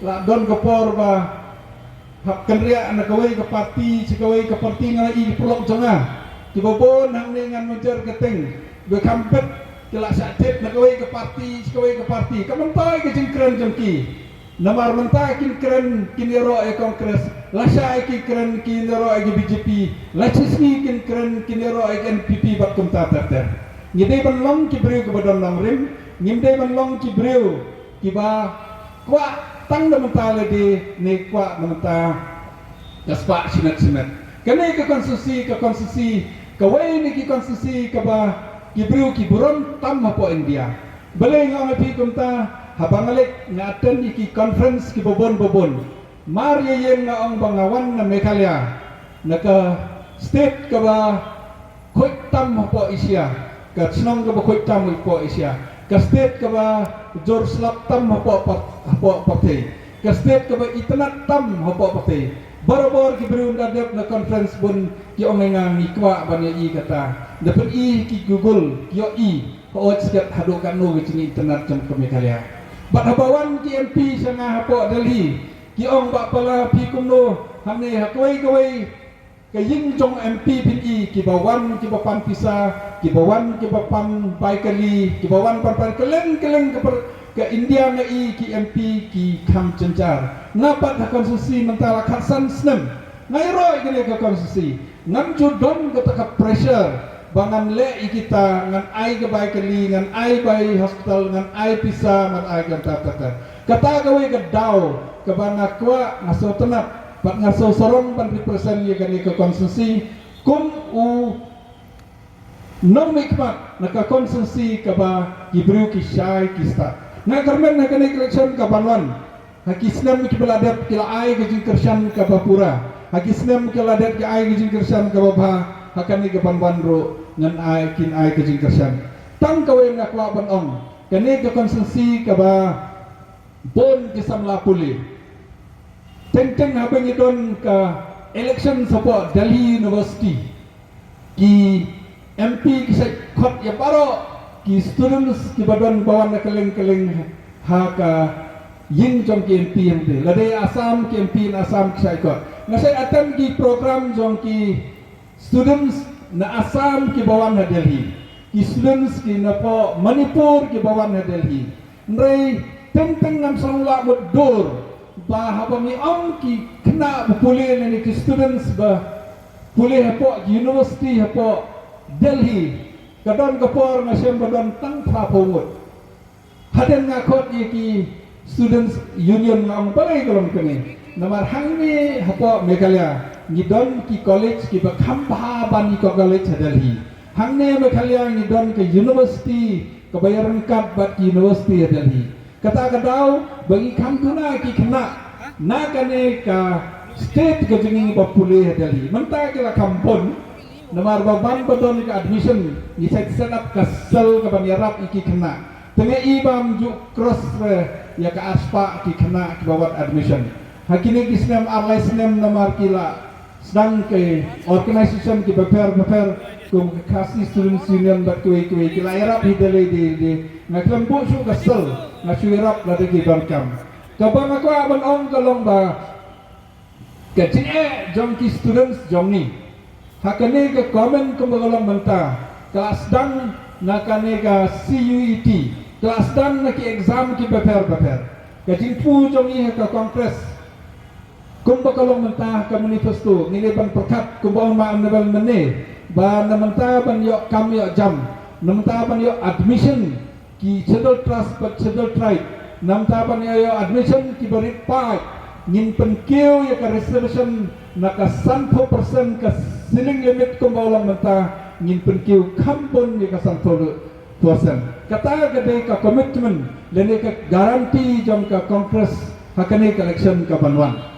la don kapor ba hak kenria na kawai ke parti cikawai ke parti ngai pelok janga kibobon hang dengan menjer keteng be kampet kila sakit na kawai ke parti cikawai ke parti kamantai ke jengkren jengki namar mentai kin keren kinero e kongres lasai ki keren kinero e BJP lacisni kin keren kinero e NPP bat kumta terter ngide ban long ki breu ke badan long rim ngide ban long ki breu ki ba kwa tang na mentale di ne kwa menta kaspa sinat kene ke konstitusi kawai ni ki konstitusi ka ba ki breu ki buron tam hapo India bele ngam pi kumta habangalik ngaten iki conference ki bobon mar yen nga ong bangawan na Meghalaya naka state ka ba khoi tam hapo Asia ka snong ka ba khoi tam hapo Asia ka state ka ba jor slap tam hapo partai ka state ka ba itnat tam hapo partai barabor ki berunda dep na conference bun ki ong nga ikwa banya i kata dapat i ki Google yo i ko skat hadu kan no ki internet jam ke Meghalaya bat habawan ki MP sanga hapo Delhi ki ong ba pala pi kumno hamne hakoi kawai ke ying jong MP pin i ki bawan ki bapan pisa ki bawan ki bapan baikali ki bawan pan keleng ke India nga i ki MP ki kam cencar ngapat ha konstitusi mentala khasan snem ngai roi gele ke konstitusi ngam judon ke taka pressure bangan le kita ngan ai ke baikali ngan ai bai hospital ngan ai pisa ngan ai kan tata kata gawe ke dau ke bana kwa ngaso tenap pat ngaso sorong pan represent ye gani ke konstitusi kum u nom mikmat naka konstitusi ke ba gibru ki syai ki sta na karmen na gani election ka banwan hakisnam ki beladat kila ai ke jingkersan ka bapura hakisnam ki ladat ki ai ke jingkersan ka babha hakani ke banwan ro ngan ai kin ai ke jingkersan tang kawe ngakwa ban ong kani ke konstitusi ka ba bon ki samla puli teng habang idon ka election support Delhi University ki MP ki sai khot ya paro ki students ki badan bawan na keleng ha ka yin jong ki MP yang te lade Assam ki MP na Assam ki sai khot ngasai atan ki program jong ki students na Assam ki bawan na Delhi ki students ki na po Manipur ki bawan na Delhi nrei teng nam sangla mudur ba habang ni om ki kena bupuli ni ki students ba puli hapo university hapo Delhi kadon kapor na siyang badon tang prapomot haden nga kot ki students union nga ang balay kolong kani namar hangni hapo Meghalaya ngidon ki college ki ba khamba bani ko college sa Delhi hangne Meghalaya ngidon ki university kabayaran kat bat university sa Delhi kata kadaw bagi kampuna ki kena na kane ka state ka jinging papuli sa Delhi manta kila kampon namar baban badon ka admission ni set up ka sel ka banyarap iki kena tenge ibam ju cross ya ka aspa ki kena ki bawat admission hakini kisnem arlai snem namar kila sedang ke organisation ki prepare kum kasih student union bat kuai kila irap hidele di ngaklam bu su ka sel ngasuirap la de bankam kabang ako aban ong kalong ba kecine jong ki students jong ni hakane ka comment kumbagalong banta kelas dan nakane ka CUET kelas dan na ki exam ki prepare kajing pu jong ni ka kongres kumbagalong banta ka manifesto niliban perkat kumbaong maanabal mene ba namanta ban yo kam yo jam namanta ban yo admission ki schedule trust but schedule tribe namanta ban yo admission ki barit part ngin penkiu ya ka reservation naka 100% ka ceiling limit ko maulang menta ngin penkiu kampun ya ka 100% kata gade ka commitment lene ka garanti jom ka congress hakane ka election ka banwan